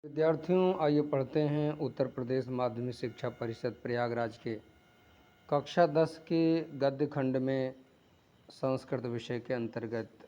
विद्यार्थियों, आइए पढ़ते हैं उत्तर प्रदेश माध्यमिक शिक्षा परिषद प्रयागराज के कक्षा 10 के गद्य खंड में संस्कृत विषय के अंतर्गत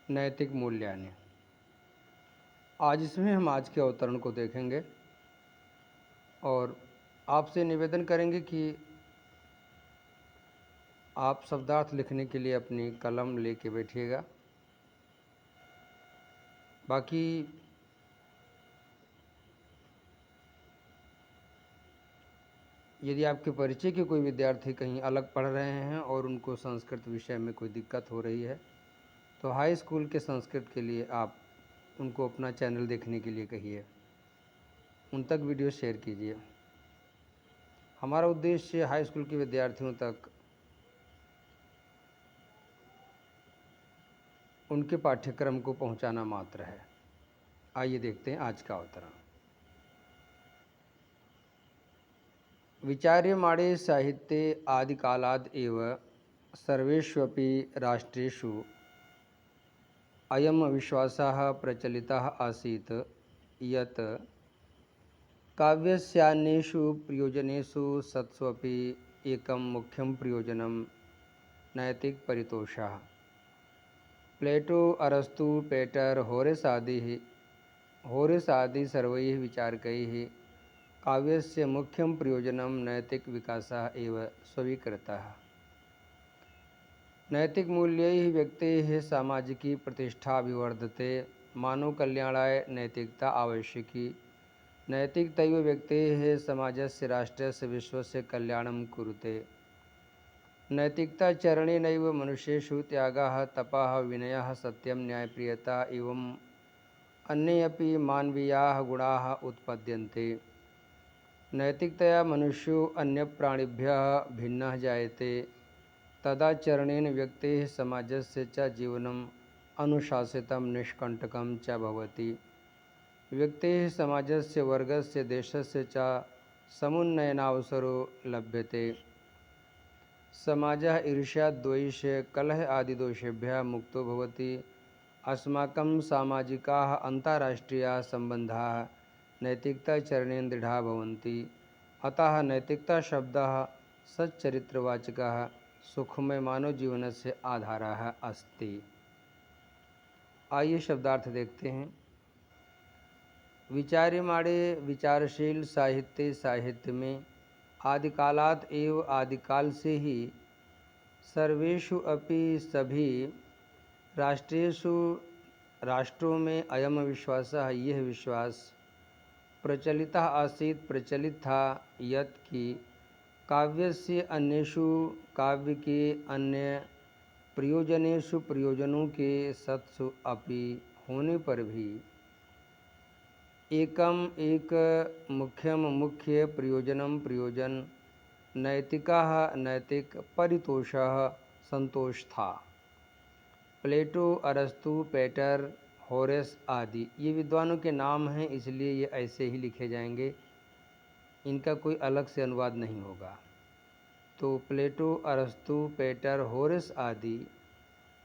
नैतिक मूल्यांकन। आज इसमें हम आज के अवतरण को देखेंगे और आपसे निवेदन करेंगे कि आप शब्दार्थ लिखने के लिए अपनी कलम लेके बैठिएगा। बाकी यदि आपके परिचय के कोई विद्यार्थी कहीं अलग पढ़ रहे हैं और उनको संस्कृत विषय में कोई दिक्कत हो रही है तो हाई स्कूल के संस्कृत के लिए आप उनको अपना चैनल देखने के लिए कहिए, उन तक वीडियो शेयर कीजिए। हमारा उद्देश्य हाई स्कूल के विद्यार्थियों तक उनके पाठ्यक्रम को पहुंचाना मात्र है। आइए देखते हैं आज का अवतरण। विचार्यमाणे साहित्ये आदिकालाद् एव सर्वेष्वपि राष्ट्रेषु अयं विश्वासः प्रचलितः आसीत् यत् काव्यस्यान्येषु प्रयोजनेषु सत्स्वपि एकं मुख्यं प्रयोजनं नैतिक परितोषः। प्लेटो, अरस्तु, पेटर, होरेस आदि सर्वैः विचारकैः काव्यस्य मुख्यं प्रयोजनं नैतिक विकासः एव स्वीकृतः। नैतिक मूल्यैः व्यक्तेः सामाजिकी प्रतिष्ठा विवर्धते। मानव कल्याणाय नैतिकता आवश्यकी। नैतिकतैव व्यक्तेः समाजस्य राष्ट्रस्य विश्वस्य कल्याणं कुरुते। नैतिकता चरणेनैव मनुष्येषु त्यागः, तपः, विनयः, सत्यं, न्यायप्रियता एवं अन्ये अपि मानवीयाः गुणाः उत्पद्यन्ते। नैतिकतया मनुष्यो अन्यप्राणिभ्यः भिन्नः जायते। तदा चरणेन व्यक्तेः समाजस्य च जीवनम् अनुशासितं निष्कण्टकं च भवति। व्यक्तेः समाजस्य वर्गस्य देशस्य च समुन्नयनावसरो लभ्यते। समाजः ईर्ष्या, द्वेष, कलह आदि दोषेभ्यः मुक्तो भवति। अस्माकं सामाजिकाः अन्ताराष्ट्रीयाः सम्बन्धाः नैतिकता चरणेन दृढाः भवन्ति। अतः नैतिकता शब्दः सच्चरित्रवाचकः सुखमय मानव जीवनस्य आधारः अस्ति। आइए शब्दार्थ देखते हैं। विचार्यमाणे विचारशील साहित्य, साहित्य में आदिकालात् एव आदिकाल से ही सर्वेषु अपि सभी राष्ट्रेषु राष्ट्रों में अयम विश्वासः यह विश्वास प्रचलितः आसीत् प्रचलित था यत् कि काव्यस्य अन्येषु काव्य के अन्य प्रयोजनेषु प्रयोजनों के सत्सु अपि होने पर भी एकम एक मुख्य प्रयोजनम प्रयोजन नैतिकः नैतिक परितोषः संतोष था। प्लेटो, अरस्तु, पेटर, होरेस आदि ये विद्वानों के नाम हैं, इसलिए ये ऐसे ही लिखे जाएंगे, इनका कोई अलग से अनुवाद नहीं होगा। तो प्लेटो, अरस्तु, पेटर, होरेस आदि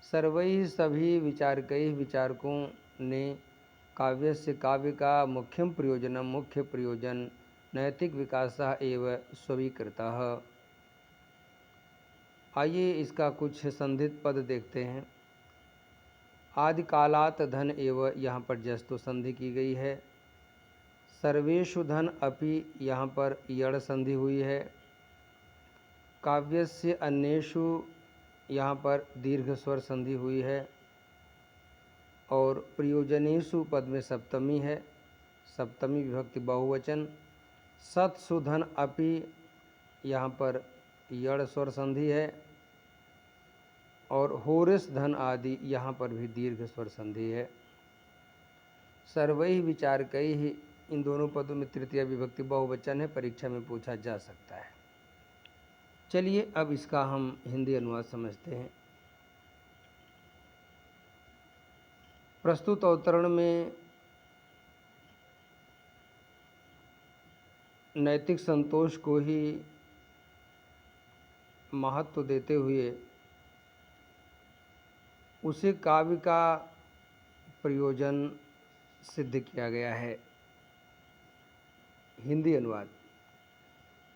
सर्वैः सभी विचारकों ने काव्य का मुख्य प्रयोजन नैतिक विकासः एव स्वीकृतः। आइए इसका कुछ संधित पद देखते हैं। आदिकालात् धन एव, यहाँ पर जस्तो संधि की गई है। सर्वेषु धन अपि, यहाँ पर यड़ संधि हुई है। काव्यस्य अन्येषु, यहाँ पर दीर्घ स्वर संधि हुई है। और प्रयोजनेषु पद में सप्तमी है, सप्तमी विभक्ति बहुवचन। सत्सु धन अपि, यहाँ पर यड़ स्वर संधि है। और होरेस धन आदि, यहाँ पर भी दीर्घ स्वर संधि है। सर्वैः विचारकैः, इन दोनों पदों में तृतीय विभक्ति बहुवचन है, परीक्षा में पूछा जा सकता है। चलिए अब इसका हम हिंदी अनुवाद समझते हैं। प्रस्तुत अवतरण में नैतिक संतोष को ही महत्व देते हुए उसे काव्य का प्रयोजन सिद्ध किया गया है। हिंदी अनुवाद।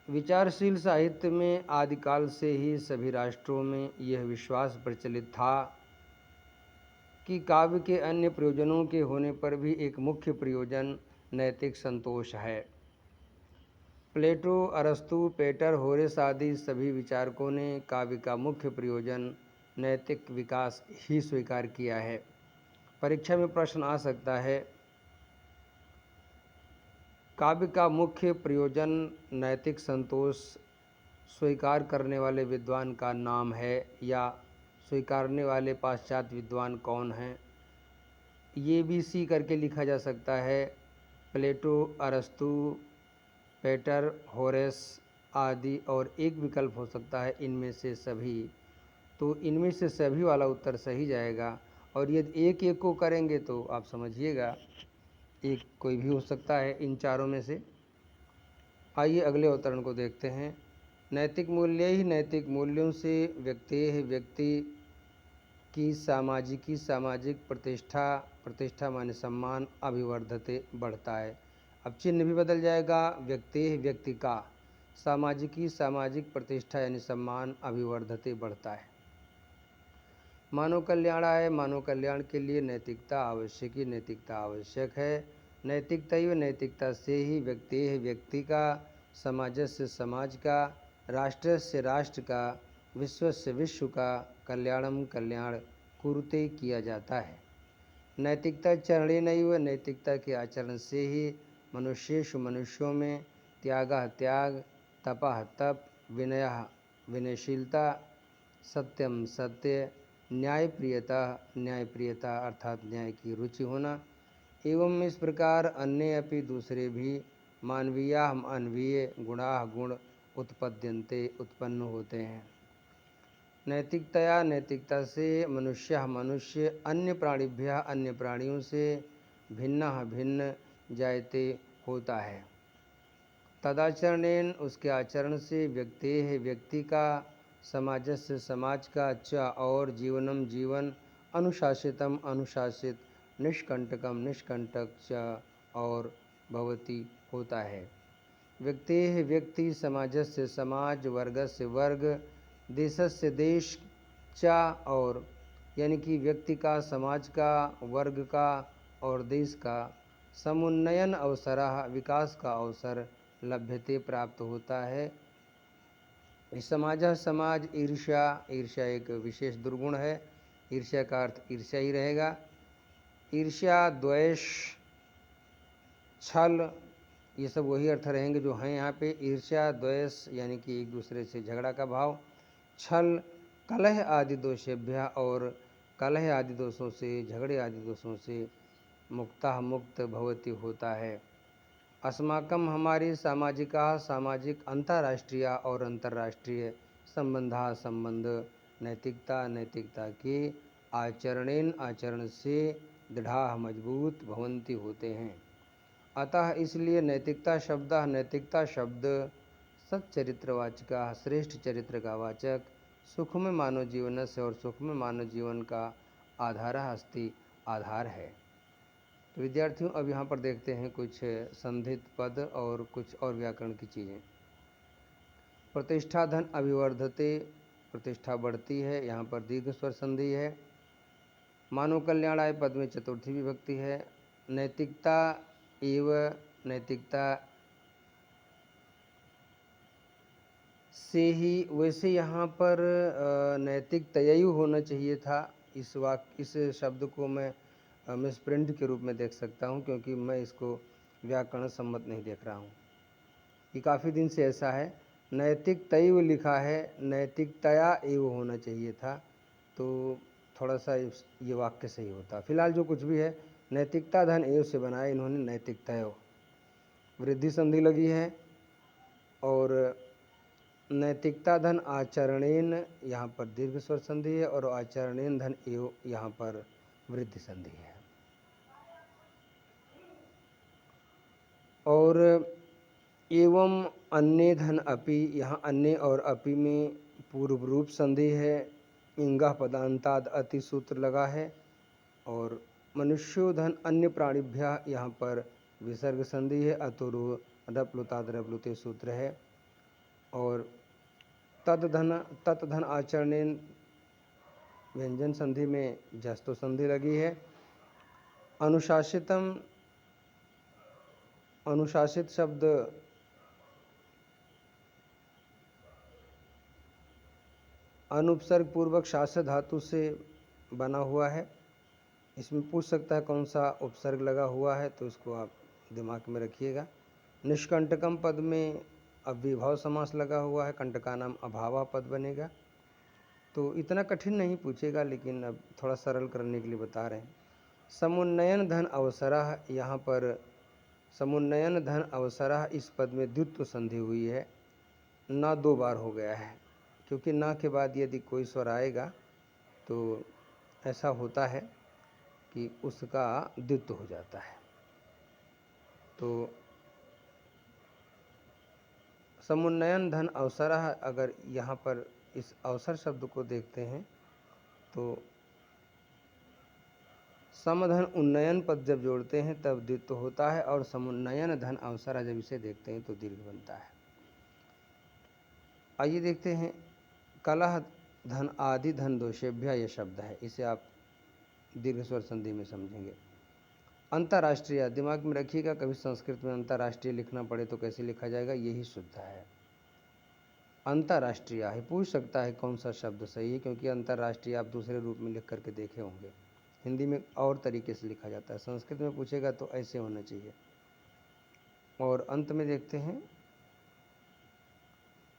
विचारशील साहित्य में आदिकाल से ही सभी राष्ट्रों में यह विश्वास प्रचलित था कि काव्य के अन्य प्रयोजनों के होने पर भी एक मुख्य प्रयोजन नैतिक संतोष है। प्लेटो, अरस्तु, पेटर, होरेस आदि सभी विचारकों ने काव्य का मुख्य प्रयोजन नैतिक विकास ही स्वीकार किया है। परीक्षा में प्रश्न आ सकता है, काव्य का मुख्य प्रयोजन नैतिक संतोष स्वीकार करने वाले विद्वान का नाम है या स्वीकारने वाले पाश्चात्य विद्वान कौन हैं? ये भी सी करके लिखा जा सकता है। प्लेटो, अरस्तु, पेटर, होरेस आदि, और एक विकल्प हो सकता है इनमें से सभी। तो इनमें से सभी वाला उत्तर सही जाएगा। और यदि एक एक को करेंगे तो आप समझिएगा एक कोई भी हो सकता है इन चारों में से। आइए अगले अवतरण को देखते हैं। नैतिक मूल्य ही नैतिक मूल्यों से व्यक्ति की सामाजिक प्रतिष्ठा माने सम्मान अभिवर्धते बढ़ता है। अब चिन्ह भी बदल जाएगा। व्यक्ति का सामाजिक प्रतिष्ठा यानी सम्मान अभिवर्धते बढ़ता है। मानव कल्याण आए। मानव कल्याण के लिए नैतिकता आवश्यक है। नैतिकता से ही व्यक्ति का, समाज से समाज का, राष्ट्र से राष्ट्र का, विश्व से विश्व का कल्याण कुरुते किया जाता है। नैतिकता चरणेनैव, नैतिकता के आचरण से ही मनुष्यों में त्याग, तपः तप, विनयशीलता, सत्यम सत्य, न्यायप्रियता अर्थात न्याय की रुचि होना, एवं इस प्रकार अन्य अपि दूसरे भी मानवीय गुण उत्पन्न होते हैं। नैतिकता से मनुष्य अन्य प्राणियों से भिन्न जायते होता है। तदाचरणेन, उसके आचरण से व्यक्ति का, समाज से समाज का, च और जीवन, अनुशासित, निष्कंटक च और भवति होता है। व्यक्ति, समाज से समाज, वर्ग से वर्ग, देश से देश च और, यानी कि व्यक्ति का, समाज का, वर्ग का और देश का समुन्नयन अवसरः, विकास का अवसर लभ्यते प्राप्त होता है। समाज ईर्ष्या एक विशेष दुर्गुण है। ईर्ष्या का अर्थ ईर्ष्या ही रहेगा। ईर्ष्या, द्वेष, छल, ये सब वही अर्थ रहेंगे जो हैं यहाँ पे। ईर्ष्या, द्वेष यानी कि एक दूसरे से झगड़ा का भाव, छल, कलह आदि दोषेभ्यः, और कलह आदि दोषों से, झगड़े आदि दोषों से मुक्त भवति होता है। अस्माकं, हमारी, सामाजिक, अंतर्राष्ट्रीय और अंतर्राष्ट्रीय संबंध, नैतिकता के आचरण से दृढ़ा मजबूत भवन्ति होते हैं। अतः इसलिए नैतिकता शब्द सच्चरित्रवाचक, श्रेष्ठ चरित्र का वाचक, सुखमय मानव जीवन से, और सुखमय मानव जीवन का आधार है। तो विद्यार्थियों, अब यहाँ पर देखते हैं कुछ संधित पद और कुछ और व्याकरण की चीज़ें। प्रतिष्ठा धन अभिवर्धते, प्रतिष्ठा बढ़ती है, यहाँ पर दीर्घ स्वर संधि है। मानव कल्याणाय पद में चतुर्थी विभक्ति है। नैतिकता से ही, वैसे यहाँ पर नैतिकतयु होना चाहिए था। इस शब्द को मैं मिसप्रिंट के रूप में देख सकता हूँ, क्योंकि मैं इसको व्याकरण सम्मत नहीं देख रहा हूँ। ये काफ़ी दिन से ऐसा है। नैतिकतयु लिखा है, नैतिकतया एव होना चाहिए था, तो थोड़ा सा ये वाक्य सही होता। फिलहाल जो कुछ भी है, नैतिकता धन एव से बनाया इन्होंने नैतिकतयो। वृद्धि संधि लगी है। और नैतिकता धन आचरणेन, यहाँ पर दीर्घ स्वर संधि है, और आचरणेन धन एव यहाँ पर वृद्धि संधि है। और एवं अन्य धन अपि, यहाँ अन्य और अपि में पूर्व रूप संधि है। इंगा पदांताद अति सूत्र लगा है। और मनुष्यो धन अन्य प्राणिभ्य यहाँ पर विसर्ग संधि है, अतुरु रप्लुताद रप्लुते सूत्र है। और तत्धन आचरणेन व्यंजन संधि में जस्तो संधि लगी है। अनुशासितम, अनुशासित शब्द अनुपसर्ग पूर्वक शास्य धातु से बना हुआ है। इसमें पूछ सकता है कौन सा उपसर्ग लगा हुआ है, तो इसको आप दिमाग में रखिएगा। निष्कंटकम पद में अव्ययभाव समास लगा हुआ है, कंटका नाम अभावा पद बनेगा। तो इतना कठिन नहीं पूछेगा, लेकिन अब थोड़ा सरल करने के लिए बता रहे हैं। समुन्नयन धन अवसरः, यहाँ पर समुन्नयन धन अवसरः इस पद में द्वित्व संधि हुई है, ना 2 बार हो गया है, क्योंकि ना के बाद यदि कोई स्वर आएगा तो ऐसा होता है कि उसका द्वित्व हो जाता है। तो समुन्नयन धन अवसरः, अगर यहाँ पर इस अवसर शब्द को देखते हैं तो समधन उन्नयन पद जब जोड़ते हैं तब द्वित्व होता है, और समुन्नयन धन अवसरः जब इसे देखते हैं तो दीर्घ बनता है। आइए देखते हैं, कलह धन आदि धन दोषेभ्य यह शब्द है, इसे आप दीर्घ स्वर संधि में समझेंगे। अंतर्राष्ट्रीय, दिमाग में रखिएगा, कभी संस्कृत में अंतर्राष्ट्रीय लिखना पड़े तो कैसे लिखा जाएगा, यही शुद्ध है। अंतर्राष्ट्रीय है, पूछ सकता है कौन सा शब्द सही है, क्योंकि अंतर्राष्ट्रीय आप दूसरे रूप में लिख करके देखे होंगे। हिंदी में और तरीके से लिखा जाता है, संस्कृत में पूछेगा तो ऐसे होना चाहिए। और अंत में देखते हैं,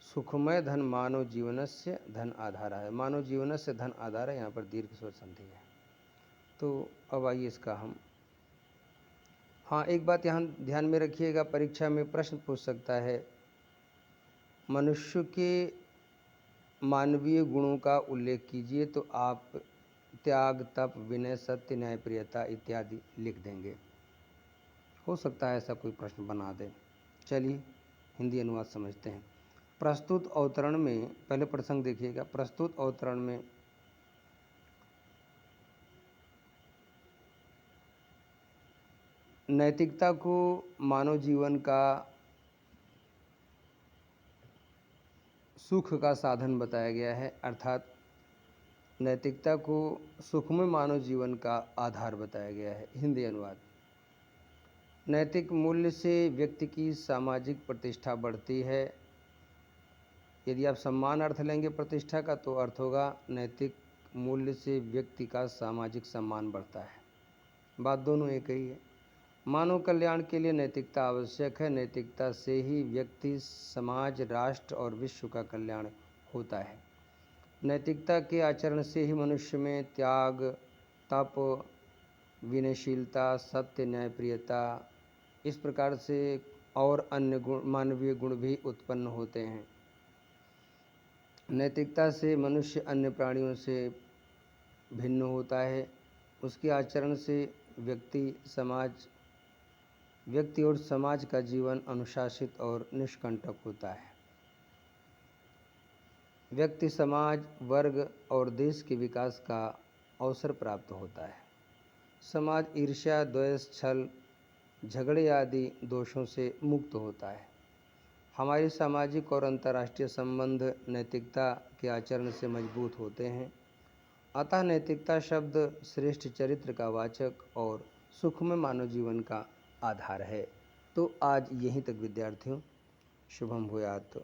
सुखमय धन मानव जीवनस्य धन आधार है। मानव जीवनस्य धन आधार है, यहाँ पर दीर्घ स्वर संधि है। तो अब आइए इसका हम, हाँ एक बात यहाँ ध्यान में रखिएगा, परीक्षा में प्रश्न पूछ सकता है, मनुष्य के मानवीय गुणों का उल्लेख कीजिए, तो आप त्याग, तप, विनय, सत्य, न्याय, प्रियता इत्यादि लिख देंगे। हो सकता है ऐसा कोई प्रश्न बना दे। चलिए हिंदी अनुवाद समझते हैं। प्रस्तुत अवतरण में पहले प्रसंग देखिएगा। प्रस्तुत अवतरण में नैतिकता को मानव जीवन का सुख का साधन बताया गया है, अर्थात नैतिकता को सुखमय मानव जीवन का आधार बताया गया है। हिंदी अनुवाद, नैतिक मूल्य से व्यक्ति की सामाजिक प्रतिष्ठा बढ़ती है। यदि आप सम्मान अर्थ लेंगे प्रतिष्ठा का, तो अर्थ होगा नैतिक मूल्य से व्यक्ति का सामाजिक सम्मान बढ़ता है। बात दोनों एक ही है। मानव कल्याण के लिए नैतिकता आवश्यक है। नैतिकता से ही व्यक्ति, समाज, राष्ट्र और विश्व का कल्याण होता है। नैतिकता के आचरण से ही मनुष्य में त्याग, तप, विनयशीलता, सत्य, न्याय, प्रियता, इस प्रकार से और अन्य गुण, मानवीय गुण भी उत्पन्न होते हैं। नैतिकता से मनुष्य अन्य प्राणियों से भिन्न होता है। उसके आचरण से व्यक्ति और समाज का जीवन अनुशासित और निष्कंटक होता है। व्यक्ति, समाज, वर्ग और देश के विकास का अवसर प्राप्त होता है। समाज ईर्ष्या, द्वेष, छल, झगड़े आदि दोषों से मुक्त होता है। हमारे सामाजिक और अंतर्राष्ट्रीय संबंध नैतिकता के आचरण से मजबूत होते हैं। अतः नैतिकता शब्द श्रेष्ठ चरित्र का वाचक और सुखमय मानव जीवन का आधार है। तो आज यहीं तक विद्यार्थियों, शुभम भूयात्।